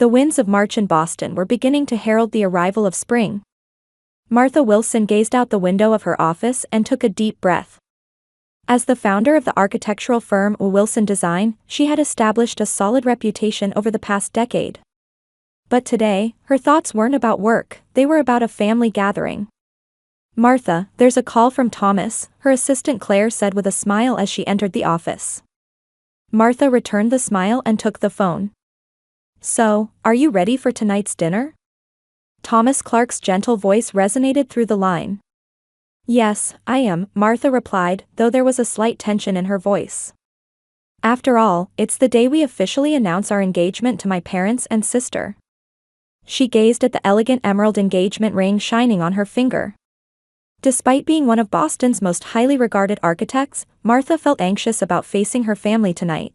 The winds of March in Boston were beginning to herald the arrival of spring. Martha Wilson gazed out the window of her office and took a deep breath. As the founder of the architectural firm Wilson Design, she had established a solid reputation over the past decade. But today, her thoughts weren't about work, they were about a family gathering. "Martha, there's a call from Thomas," her assistant Claire said with a smile as she entered the office. Martha returned the smile and took the phone. "So, are you ready for tonight's dinner?" Thomas Clark's gentle voice resonated through the line. "Yes, I am," Martha replied, though there was a slight tension in her voice. "After all, it's the day we officially announce our engagement to my parents and sister." She gazed at the elegant emerald engagement ring shining on her finger. Despite being one of Boston's most highly regarded architects, Martha felt anxious about facing her family tonight.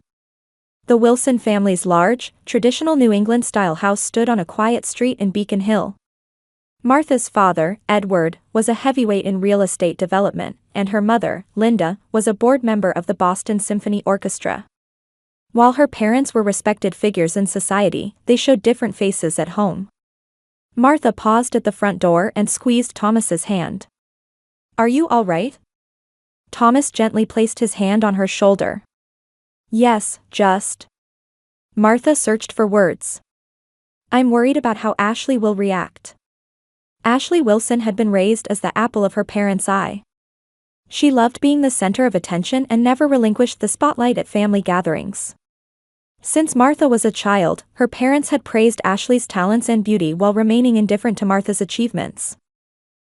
The Wilson family's large, traditional New England-style house stood on a quiet street in Beacon Hill. Martha's father, Edward, was a heavyweight in real estate development, and her mother, Linda, was a board member of the Boston Symphony Orchestra. While her parents were respected figures in society, they showed different faces at home. Martha paused at the front door and squeezed Thomas's hand. "Are you all right?" Thomas gently placed his hand on her shoulder. "Yes, just." Martha searched for words. "I'm worried about how Ashley will react." Ashley Wilson had been raised as the apple of her parents' eye. She loved being the center of attention and never relinquished the spotlight at family gatherings. Since Martha was a child, her parents had praised Ashley's talents and beauty while remaining indifferent to Martha's achievements.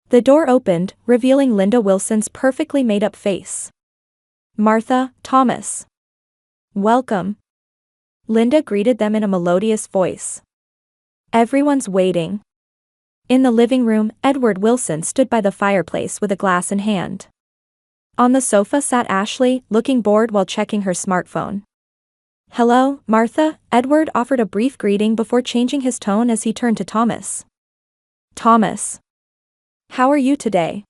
The door opened, revealing Linda Wilson's perfectly made-up face. "Martha, Thomas. Welcome." Linda greeted them in a melodious voice. "Everyone's waiting." In the living room, Edward Wilson stood by the fireplace with a glass in hand. On the sofa sat Ashley, looking bored while checking her smartphone. "Hello, Martha," Edward offered a brief greeting before changing his tone as he turned to Thomas. "Thomas. How are you today?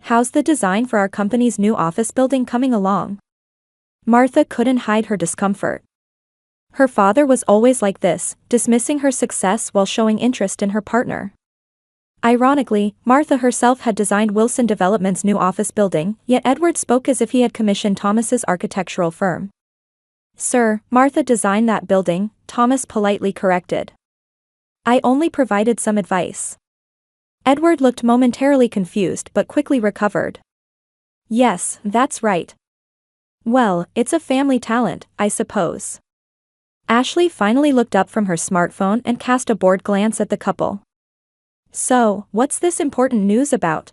How's the design for our company's new office building coming along?" Martha couldn't hide her discomfort. Her father was always like this, dismissing her success while showing interest in her partner. Ironically, Martha herself had designed Wilson Development's new office building, yet Edward spoke as if he had commissioned Thomas's architectural firm. "Sir, Martha designed that building," Thomas politely corrected. "I only provided some advice." Edward looked momentarily confused but quickly recovered. "Yes, that's right. Well, it's a family talent, I suppose." Ashley finally looked up from her smartphone and cast a bored glance at the couple. "So, what's this important news about?"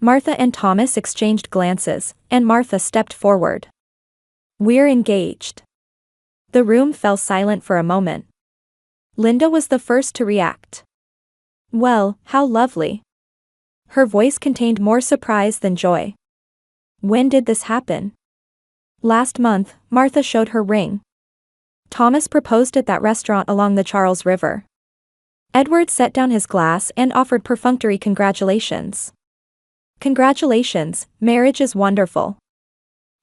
Martha and Thomas exchanged glances, and Martha stepped forward. "We're engaged." The room fell silent for a moment. Linda was the first to react. "Well, how lovely." Her voice contained more surprise than joy. "When did this happen?" "Last month," Martha showed her ring. "Thomas proposed at that restaurant along the Charles River." Edward set down his glass and offered perfunctory congratulations. "Congratulations, marriage is wonderful.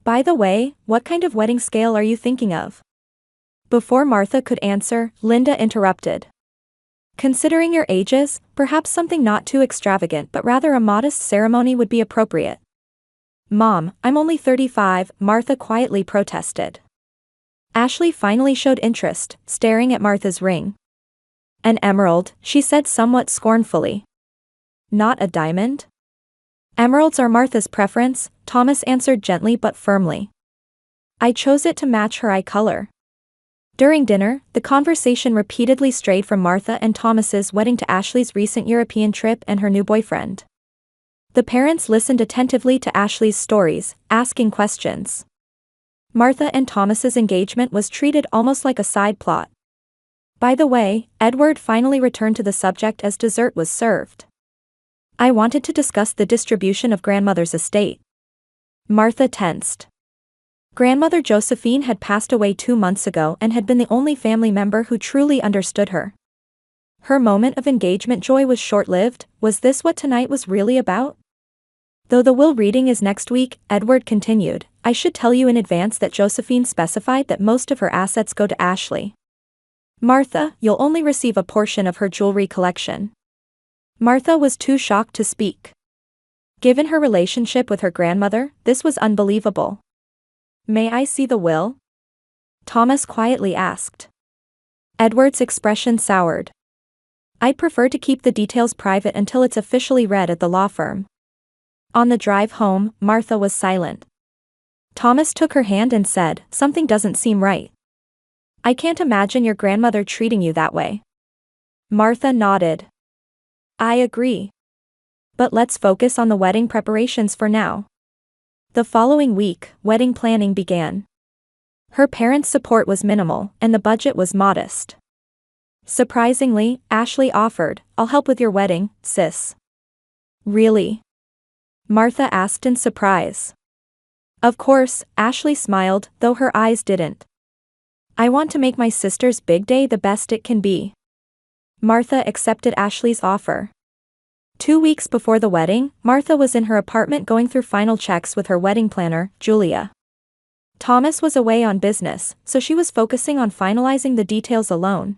By the way, what kind of wedding scale are you thinking of?" Before Martha could answer, Linda interrupted. "Considering your ages, perhaps something not too extravagant but rather a modest ceremony would be appropriate." "Mom, I'm only 35, Martha quietly protested. Ashley finally showed interest, staring at Martha's ring. "An emerald," she said somewhat scornfully. "Not a diamond?" "Emeralds are Martha's preference," Thomas answered gently but firmly. "I chose it to match her eye color." During dinner, the conversation repeatedly strayed from Martha and Thomas's wedding to Ashley's recent European trip and her new boyfriend. The parents listened attentively to Ashley's stories, asking questions. Martha and Thomas's engagement was treated almost like a side plot. By the way, Edward finally returned to the subject as dessert was served. "I wanted to discuss the distribution of grandmother's estate." Martha tensed. Grandmother Josephine had passed away 2 months ago and had been the only family member who truly understood her. Her moment of engagement joy was short-lived. Was this what tonight was really about? "Though the will reading is next week," Edward continued, "I should tell you in advance that Josephine specified that most of her assets go to Ashley." Martha, you'll only receive a portion of her jewelry collection. Martha was too shocked to speak. Given her relationship with her grandmother, this was unbelievable. May I see the will? Thomas quietly asked. Edward's expression soured. I'd prefer to keep the details private until it's officially read at the law firm. On the drive home, Martha was silent. Thomas took her hand and said, something doesn't seem right. I can't imagine your grandmother treating you that way. Martha nodded. I agree. But let's focus on the wedding preparations for now. The following week, wedding planning began. Her parents' support was minimal, and the budget was modest. Surprisingly, Ashley offered, I'll help with your wedding, sis. Really? Martha asked in surprise. Of course, Ashley smiled, though her eyes didn't. I want to make my sister's big day the best it can be. Martha accepted Ashley's offer. 2 weeks before the wedding, Martha was in her apartment going through final checks with her wedding planner, Julia. Thomas was away on business, so she was focusing on finalizing the details alone.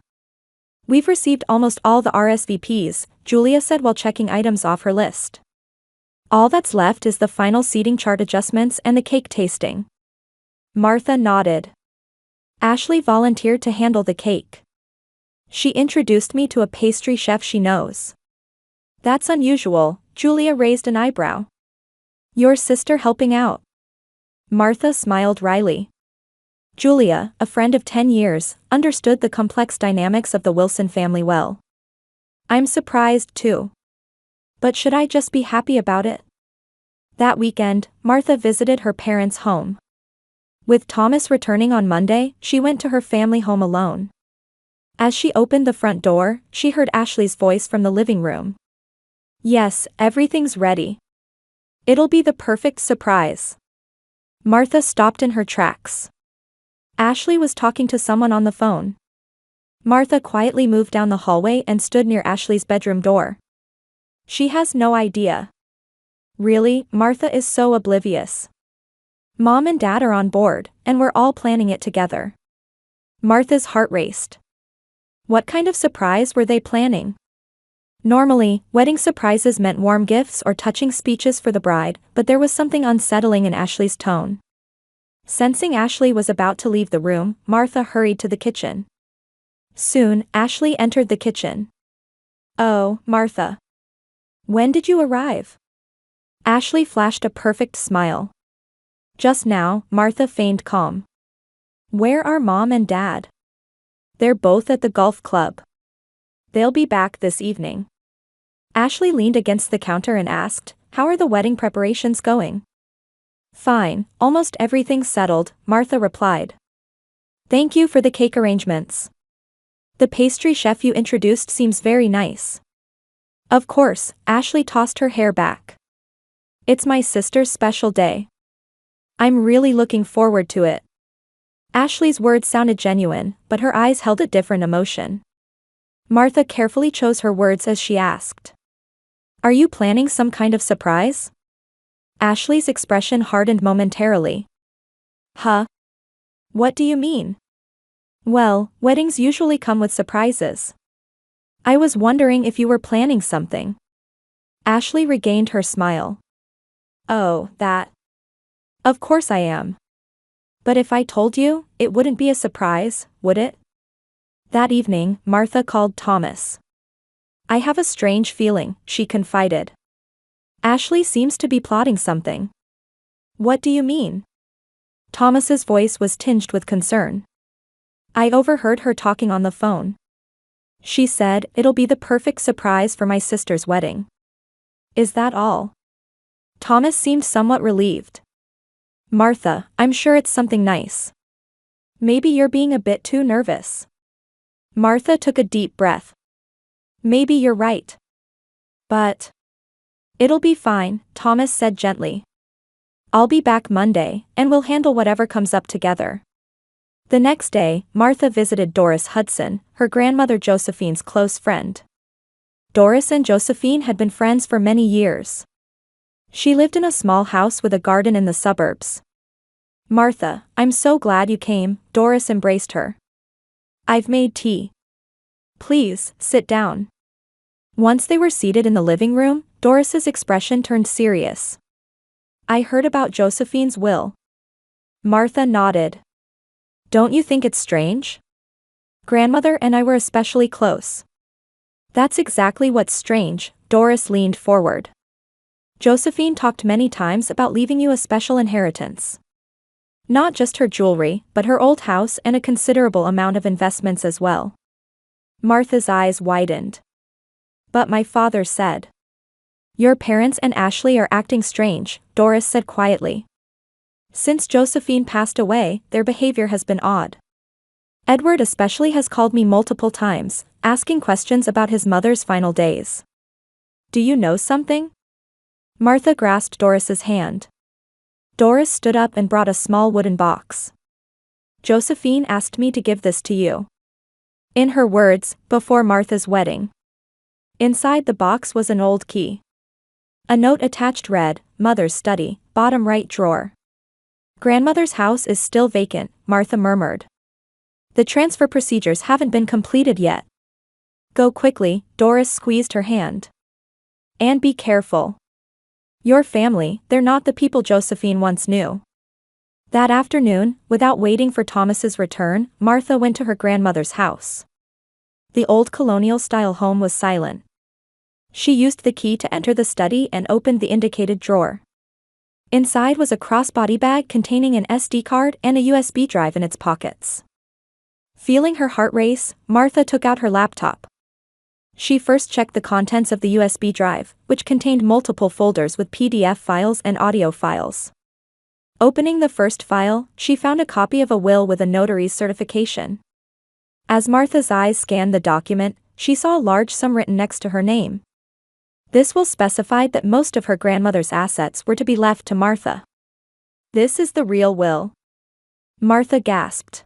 We've received almost all the RSVPs, Julia said while checking items off her list. All that's left is the final seating chart adjustments and the cake tasting. Martha nodded. Ashley volunteered to handle the cake. She introduced me to a pastry chef she knows. That's unusual, Julia raised an eyebrow. Your sister helping out? Martha smiled wryly. Julia, a friend of 10 years, understood the complex dynamics of the Wilson family well. I'm surprised too. But should I just be happy about it? That weekend, Martha visited her parents' home. With Thomas returning on Monday, she went to her family home alone. As she opened the front door, she heard Ashley's voice from the living room. Yes, everything's ready. It'll be the perfect surprise. Martha stopped in her tracks. Ashley was talking to someone on the phone. Martha quietly moved down the hallway and stood near Ashley's bedroom door. She has no idea. Really, Martha is so oblivious. Mom and Dad are on board, and we're all planning it together. Martha's heart raced. What kind of surprise were they planning? Normally, wedding surprises meant warm gifts or touching speeches for the bride, but there was something unsettling in Ashley's tone. Sensing Ashley was about to leave the room, Martha hurried to the kitchen. Soon, Ashley entered the kitchen. Oh, Martha. When did you arrive? Ashley flashed a perfect smile. Just now, Martha feigned calm. Where are Mom and Dad? They're both at the golf club. They'll be back this evening. Ashley leaned against the counter and asked, how are the wedding preparations going? Fine, almost everything's settled, Martha replied. Thank you for the cake arrangements. The pastry chef you introduced seems very nice. Of course, Ashley tossed her hair back. It's my sister's special day. I'm really looking forward to it. Ashley's words sounded genuine, but her eyes held a different emotion. Martha carefully chose her words as she asked. Are you planning some kind of surprise? Ashley's expression hardened momentarily. Huh? What do you mean? Well, weddings usually come with surprises. I was wondering if you were planning something. Ashley regained her smile. Oh, that. Of course I am. But if I told you, it wouldn't be a surprise, would it? That evening, Martha called Thomas. I have a strange feeling, she confided. Ashley seems to be plotting something. What do you mean? Thomas's voice was tinged with concern. I overheard her talking on the phone. She said, it'll be the perfect surprise for my sister's wedding. Is that all? Thomas seemed somewhat relieved. Martha, I'm sure it's something nice. Maybe you're being a bit too nervous. Martha took a deep breath. Maybe you're right. But it'll be fine, Thomas said gently. I'll be back Monday, and we'll handle whatever comes up together. The next day, Martha visited Doris Hudson, her grandmother Josephine's close friend. Doris and Josephine had been friends for many years. She lived in a small house with a garden in the suburbs. Martha, I'm so glad you came, Doris embraced her. I've made tea. Please, sit down. Once they were seated in the living room, Doris's expression turned serious. I heard about Josephine's will. Martha nodded. Don't you think it's strange? Grandmother and I were especially close. That's exactly what's strange, Doris leaned forward. Josephine talked many times about leaving you a special inheritance. Not just her jewelry, but her old house and a considerable amount of investments as well. Martha's eyes widened. But my father said. Your parents and Ashley are acting strange, Doris said quietly. Since Josephine passed away, their behavior has been odd. Edward especially has called me multiple times, asking questions about his mother's final days. Do you know something? Martha grasped Doris's hand. Doris stood up and brought a small wooden box. Josephine asked me to give this to you. In her words, before Martha's wedding. Inside the box was an old key. A note attached read, Mother's study, bottom right drawer. Grandmother's house is still vacant, Martha murmured. The transfer procedures haven't been completed yet. Go quickly, Doris squeezed her hand. And be careful. Your family, they're not the people Josephine once knew. That afternoon, without waiting for Thomas's return, Martha went to her grandmother's house. The old colonial-style home was silent. She used the key to enter the study and opened the indicated drawer. Inside was a crossbody bag containing an SD card and a USB drive in its pockets. Feeling her heart race, Martha took out her laptop. She first checked the contents of the USB drive, which contained multiple folders with PDF files and audio files. Opening the first file, she found a copy of a will with a notary's certification. As Martha's eyes scanned the document, she saw a large sum written next to her name. This will specified that most of her grandmother's assets were to be left to Martha. This is the real will. Martha gasped.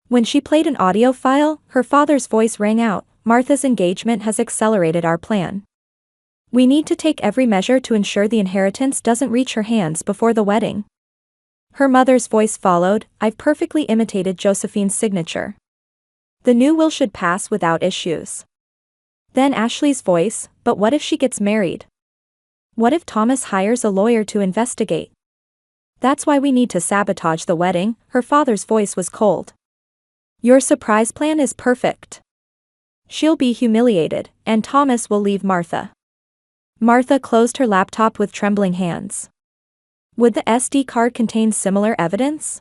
When she played an audio file, her father's voice rang out, Martha's engagement has accelerated our plan. We need to take every measure to ensure the inheritance doesn't reach her hands before the wedding. Her mother's voice followed, I've perfectly imitated Josephine's signature. The new will should pass without issues. Then Ashley's voice, but what if she gets married? What if Thomas hires a lawyer to investigate? That's why we need to sabotage the wedding, her father's voice was cold. Your surprise plan is perfect. She'll be humiliated, and Thomas will leave Martha. Martha closed her laptop with trembling hands. Would the SD card contain similar evidence?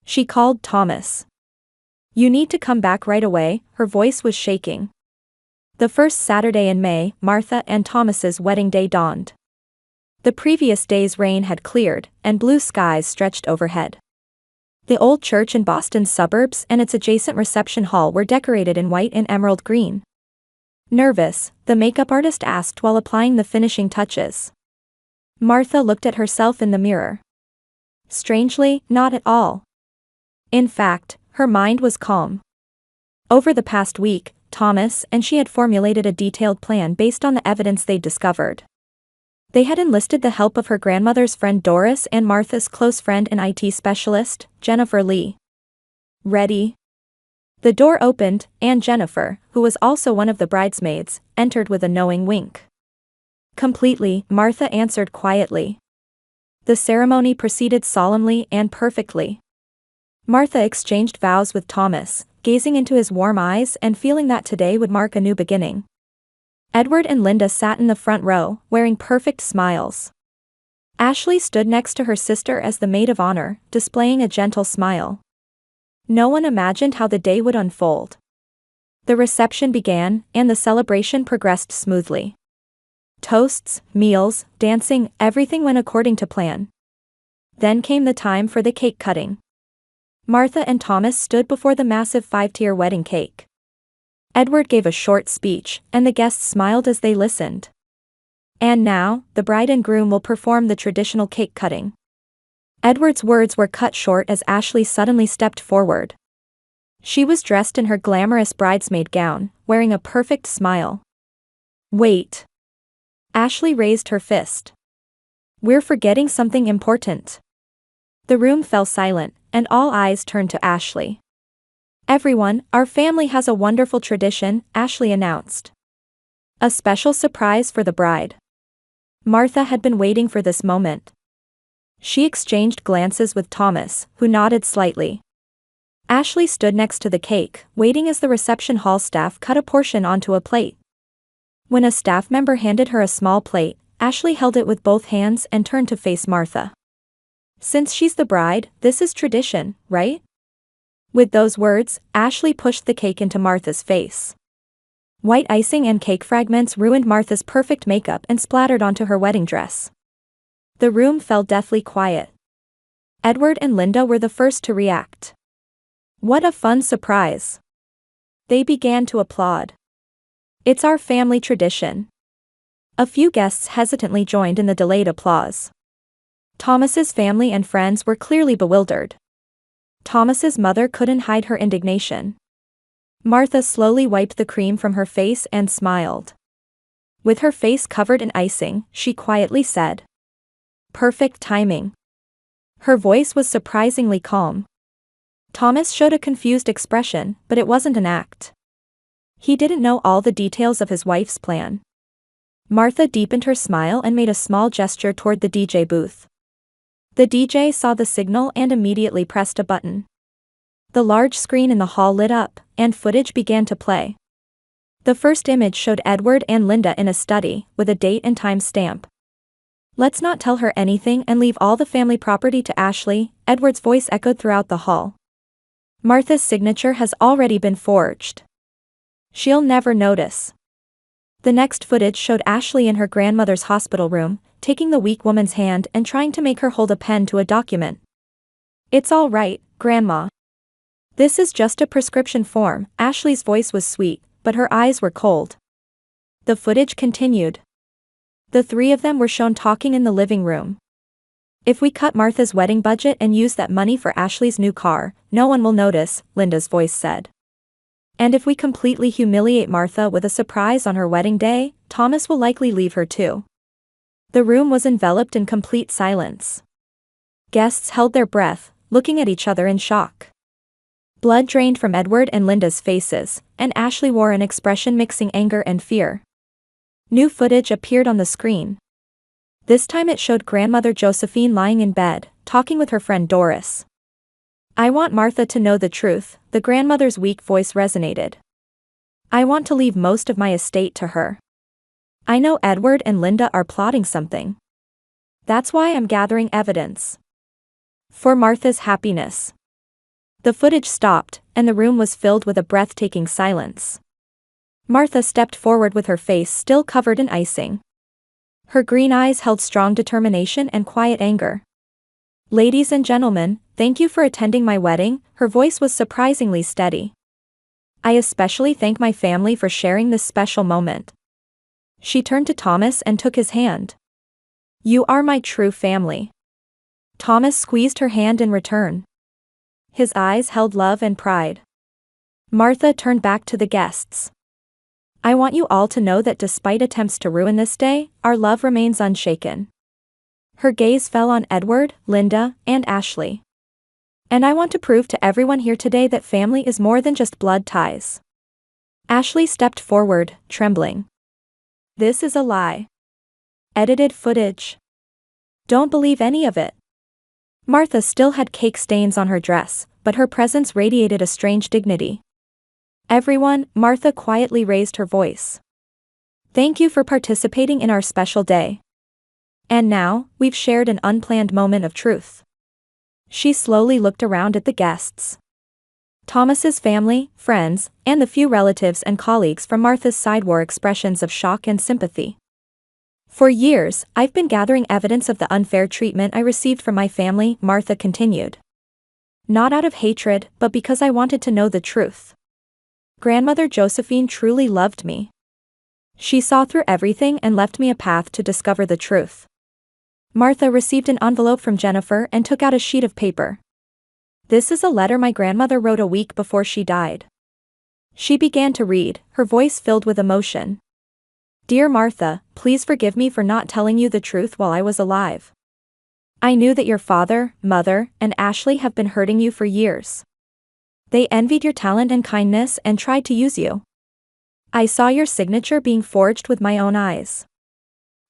She called Thomas. You need to come back right away, her voice was shaking. The first Saturday in May, Martha and Thomas's wedding day dawned. The previous day's rain had cleared, and blue skies stretched overhead. The old church in Boston's suburbs and its adjacent reception hall were decorated in white and emerald green. Nervous, the makeup artist asked while applying the finishing touches. Martha looked at herself in the mirror. Strangely, not at all. In fact, her mind was calm. Over the past week, Thomas and she had formulated a detailed plan based on the evidence they'd discovered. They had enlisted the help of her grandmother's friend Doris and Martha's close friend and IT specialist, Jennifer Lee. Ready? The door opened, and Jennifer, who was also one of the bridesmaids, entered with a knowing wink. Completely, Martha answered quietly. The ceremony proceeded solemnly and perfectly. Martha exchanged vows with Thomas, gazing into his warm eyes and feeling that today would mark a new beginning. Edward and Linda sat in the front row, wearing perfect smiles. Ashley stood next to her sister as the maid of honor, displaying a gentle smile. No one imagined how the day would unfold. The reception began, and the celebration progressed smoothly. Toasts, meals, dancing, everything went according to plan. Then came the time for the cake cutting. Martha and Thomas stood before the massive 5-tier wedding cake. Edward gave a short speech, and the guests smiled as they listened. And now, the bride and groom will perform the traditional cake cutting. Edward's words were cut short as Ashley suddenly stepped forward. She was dressed in her glamorous bridesmaid gown, wearing a perfect smile. Wait. Ashley raised her fist. We're forgetting something important. The room fell silent, and all eyes turned to Ashley. Everyone, our family has a wonderful tradition, Ashley announced. A special surprise for the bride. Martha had been waiting for this moment. She exchanged glances with Thomas, who nodded slightly. Ashley stood next to the cake, waiting as the reception hall staff cut a portion onto a plate. When a staff member handed her a small plate, Ashley held it with both hands and turned to face Martha. Since she's the bride, this is tradition, right? With those words, Ashley pushed the cake into Martha's face. White icing and cake fragments ruined Martha's perfect makeup and splattered onto her wedding dress. The room fell deathly quiet. Edward and Linda were the first to react. What a fun surprise! They began to applaud. It's our family tradition. A few guests hesitantly joined in the delayed applause. Thomas's family and friends were clearly bewildered. Thomas's mother couldn't hide her indignation. Martha slowly wiped the cream from her face and smiled. With her face covered in icing, she quietly said, "Perfect timing." Her voice was surprisingly calm. Thomas showed a confused expression, but it wasn't an act. He didn't know all the details of his wife's plan. Martha deepened her smile and made a small gesture toward the DJ booth. The DJ saw the signal and immediately pressed a button. The large screen in the hall lit up, and footage began to play. The first image showed Edward and Linda in a study, with a date and time stamp. "Let's not tell her anything and leave all the family property to Ashley," Edward's voice echoed throughout the hall. "Martha's signature has already been forged. She'll never notice." The next footage showed Ashley in her grandmother's hospital room, taking the weak woman's hand and trying to make her hold a pen to a document. "It's all right, Grandma. This is just a prescription form." Ashley's voice was sweet, but her eyes were cold. The footage continued. The three of them were shown talking in the living room. "If we cut Martha's wedding budget and use that money for Ashley's new car, no one will notice," Linda's voice said. "And if we completely humiliate Martha with a surprise on her wedding day, Thomas will likely leave her too." The room was enveloped in complete silence. Guests held their breath, looking at each other in shock. Blood drained from Edward and Linda's faces, and Ashley wore an expression mixing anger and fear. New footage appeared on the screen. This time it showed grandmother Josephine lying in bed, talking with her friend Doris. "I want Martha to know the truth," the grandmother's weak voice resonated. "I want to leave most of my estate to her. I know Edward and Linda are plotting something. That's why I'm gathering evidence. For Martha's happiness." The footage stopped, and the room was filled with a breathtaking silence. Martha stepped forward with her face still covered in icing. Her green eyes held strong determination and quiet anger. "Ladies and gentlemen, thank you for attending my wedding," her voice was surprisingly steady. "I especially thank my family for sharing this special moment." She turned to Thomas and took his hand. "You are my true family." Thomas squeezed her hand in return. His eyes held love and pride. Martha turned back to the guests. "I want you all to know that despite attempts to ruin this day, our love remains unshaken." Her gaze fell on Edward, Linda, and Ashley. "And I want to prove to everyone here today that family is more than just blood ties." Ashley stepped forward, trembling. "This is a lie. Edited footage. Don't believe any of it." Martha still had cake stains on her dress, but her presence radiated a strange dignity. "Everyone," Martha quietly raised her voice. "Thank you for participating in our special day. And now, we've shared an unplanned moment of truth." She slowly looked around at the guests. Thomas's family, friends, and the few relatives and colleagues from Martha's side wore expressions of shock and sympathy. "For years, I've been gathering evidence of the unfair treatment I received from my family," Martha continued. "Not out of hatred, but because I wanted to know the truth. Grandmother Josephine truly loved me. She saw through everything and left me a path to discover the truth." Martha received an envelope from Jennifer and took out a sheet of paper. "This is a letter my grandmother wrote a week before she died." She began to read, her voice filled with emotion. "Dear Martha, please forgive me for not telling you the truth while I was alive. I knew that your father, mother, and Ashley have been hurting you for years. They envied your talent and kindness and tried to use you. I saw your signature being forged with my own eyes.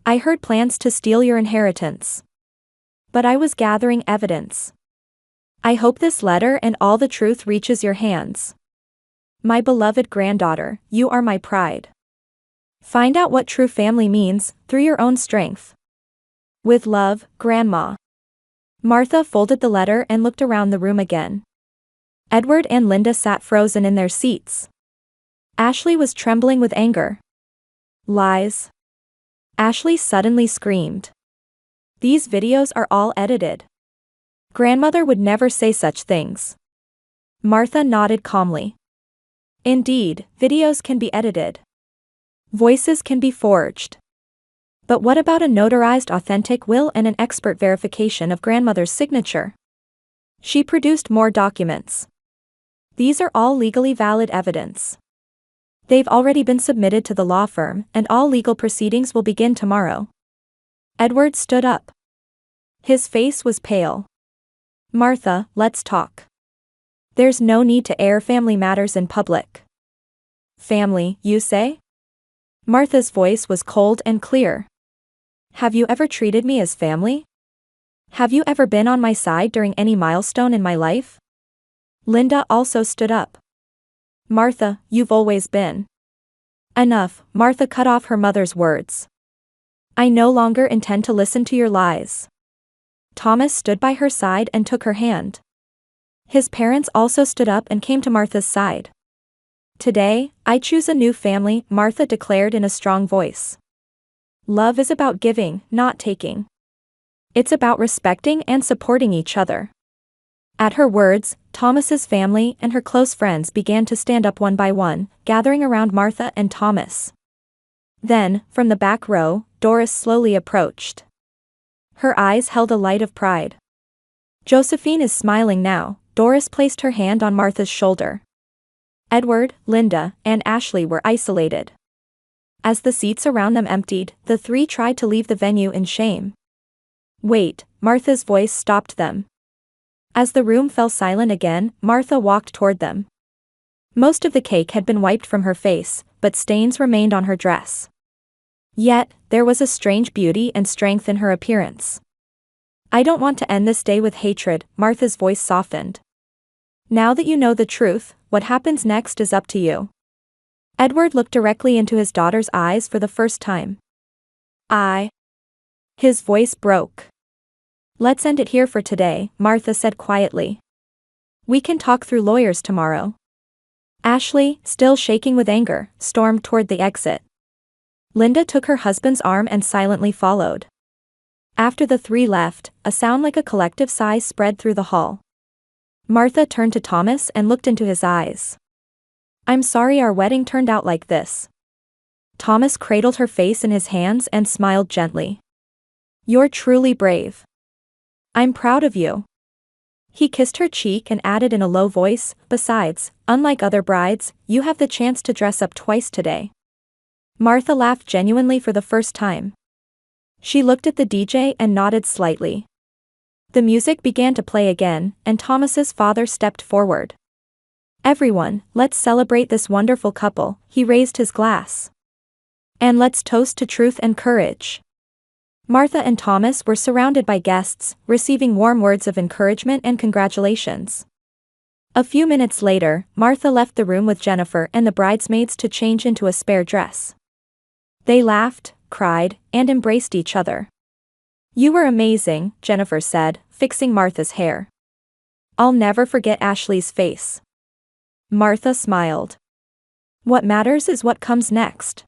I heard plans to steal your inheritance. But I was gathering evidence. I hope this letter and all the truth reaches your hands. My beloved granddaughter, you are my pride. Find out what true family means, through your own strength. With love, Grandma. Martha folded the letter and looked around the room again. Edward and Linda sat frozen in their seats. Ashley was trembling with anger. Lies. Ashley suddenly screamed. These videos are all edited. Grandmother would never say such things. Martha nodded calmly. Indeed, videos can be edited. Voices can be forged. But what about a notarized authentic will and an expert verification of grandmother's signature? She produced more documents. These are all legally valid evidence. They've already been submitted to the law firm, and all legal proceedings will begin tomorrow. Edward stood up. His face was pale. Martha, let's talk. There's no need to air family matters in public. Family, you say? Martha's voice was cold and clear. Have you ever treated me as family? Have you ever been on my side during any milestone in my life? Linda also stood up. Martha, you've always been. Enough, Martha cut off her mother's words. I no longer intend to listen to your lies. Thomas stood by her side and took her hand. His parents also stood up and came to Martha's side. Today, I choose a new family, Martha declared in a strong voice. Love is about giving, not taking. It's about respecting and supporting each other. At her words, Thomas's family and her close friends began to stand up one by one, gathering around Martha and Thomas. Then, from the back row, Doris slowly approached. Her eyes held a light of pride. Josephine is smiling now. Doris placed her hand on Martha's shoulder. Edward, Linda, and Ashley were isolated. As the seats around them emptied, the three tried to leave the venue in shame. Wait, Martha's voice stopped them. As the room fell silent again, Martha walked toward them. Most of the cake had been wiped from her face, but stains remained on her dress. Yet, there was a strange beauty and strength in her appearance. I don't want to end this day with hatred, Martha's voice softened. Now that you know the truth, what happens next is up to you. Edward looked directly into his daughter's eyes for the first time. His voice broke. Let's end it here for today, Martha said quietly. We can talk through lawyers tomorrow. Ashley, still shaking with anger, stormed toward the exit. Linda took her husband's arm and silently followed. After the three left, a sound like a collective sigh spread through the hall. Martha turned to Thomas and looked into his eyes. I'm sorry our wedding turned out like this. Thomas cradled her face in his hands and smiled gently. You're truly brave. I'm proud of you. He kissed her cheek and added in a low voice, besides, unlike other brides, you have the chance to dress up twice today. Martha laughed genuinely for the first time. She looked at the DJ and nodded slightly. The music began to play again, and Thomas's father stepped forward. Everyone, let's celebrate this wonderful couple, he raised his glass. And let's toast to truth and courage. Martha and Thomas were surrounded by guests, receiving warm words of encouragement and congratulations. A few minutes later, Martha left the room with Jennifer and the bridesmaids to change into a spare dress. They laughed, cried, and embraced each other. You were amazing, Jennifer said, fixing Martha's hair. I'll never forget Ashley's face. Martha smiled. What matters is what comes next.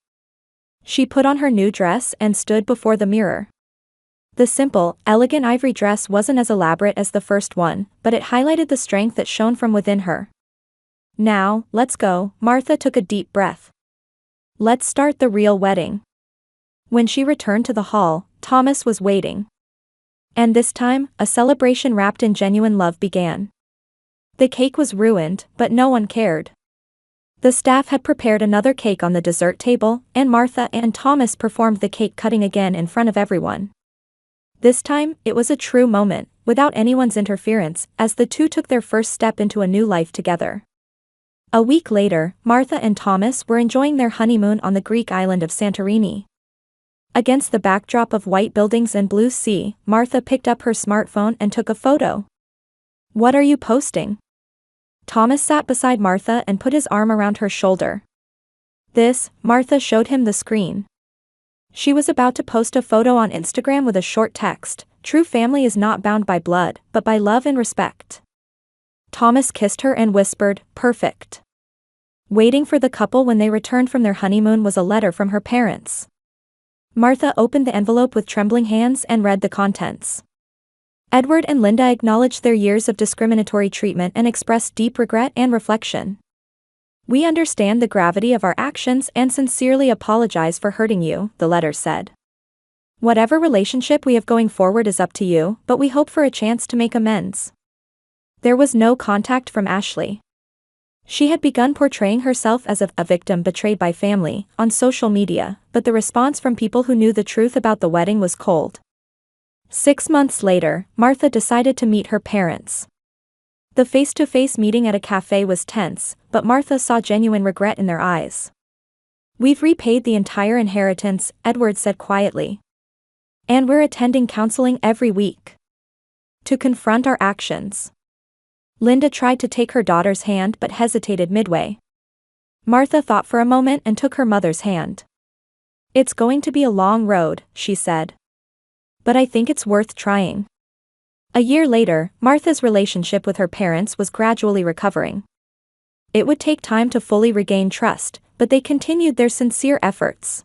She put on her new dress and stood before the mirror. The simple, elegant ivory dress wasn't as elaborate as the first one, but it highlighted the strength that shone from within her. Now, let's go, Martha took a deep breath. Let's start the real wedding. When she returned to the hall, Thomas was waiting. And this time, a celebration wrapped in genuine love began. The cake was ruined, but no one cared. The staff had prepared another cake on the dessert table, and Martha and Thomas performed the cake cutting again in front of everyone. This time, it was a true moment, without anyone's interference, as the two took their first step into a new life together. A week later, Martha and Thomas were enjoying their honeymoon on the Greek island of Santorini. Against the backdrop of white buildings and blue sea, Martha picked up her smartphone and took a photo. "What are you posting?" Thomas sat beside Martha and put his arm around her shoulder. "This," Martha showed him the screen. She was about to post a photo on Instagram with a short text: "True family is not bound by blood, but by love and respect." Thomas kissed her and whispered, "Perfect." Waiting for the couple when they returned from their honeymoon was a letter from her parents. Martha opened the envelope with trembling hands and read the contents. Edward and Linda acknowledged their years of discriminatory treatment and expressed deep regret and reflection. "We understand the gravity of our actions and sincerely apologize for hurting you," the letter said. "Whatever relationship we have going forward is up to you, but we hope for a chance to make amends." There was no contact from Ashley. She had begun portraying herself as a victim betrayed by family on social media, but the response from people who knew the truth about the wedding was cold. 6 months later, Martha decided to meet her parents. The face-to-face meeting at a cafe was tense, but Martha saw genuine regret in their eyes. "We've repaid the entire inheritance," Edward said quietly. "And we're attending counseling every week to confront our actions." Linda tried to take her daughter's hand but hesitated midway. Martha thought for a moment and took her mother's hand. "It's going to be a long road," she said. "But I think it's worth trying." A year later, Martha's relationship with her parents was gradually recovering. It would take time to fully regain trust, but they continued their sincere efforts.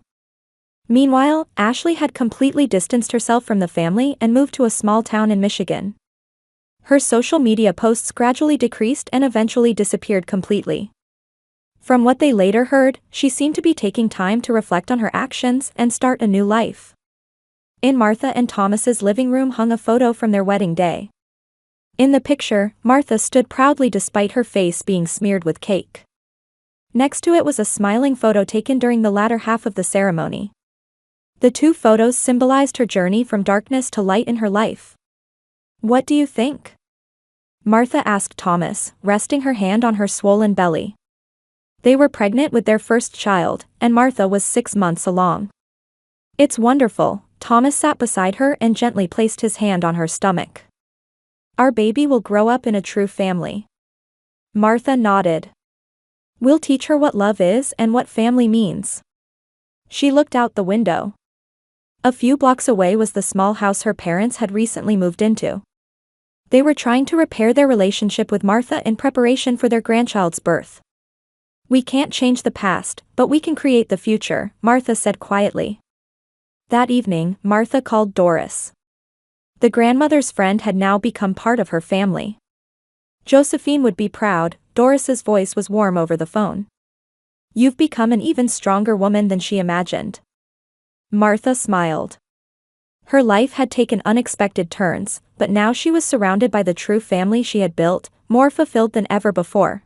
Meanwhile, Ashley had completely distanced herself from the family and moved to a small town in Michigan. Her social media posts gradually decreased and eventually disappeared completely. From what they later heard, she seemed to be taking time to reflect on her actions and start a new life. In Martha and Thomas's living room hung a photo from their wedding day. In the picture, Martha stood proudly despite her face being smeared with cake. Next to it was a smiling photo taken during the latter half of the ceremony. The two photos symbolized her journey from darkness to light in her life. "What do you think?" Martha asked Thomas, resting her hand on her swollen belly. They were pregnant with their first child, and Martha was 6 months along. "It's wonderful." Thomas sat beside her and gently placed his hand on her stomach. "Our baby will grow up in a true family." Martha nodded. "We'll teach her what love is and what family means." She looked out the window. A few blocks away was the small house her parents had recently moved into. They were trying to repair their relationship with Martha in preparation for their grandchild's birth. "We can't change the past, but we can create the future," Martha said quietly. That evening, Martha called Doris. The grandmother's friend had now become part of her family. "Josephine would be proud," Doris's voice was warm over the phone. "You've become an even stronger woman than she imagined." Martha smiled. Her life had taken unexpected turns, but now she was surrounded by the true family she had built, more fulfilled than ever before.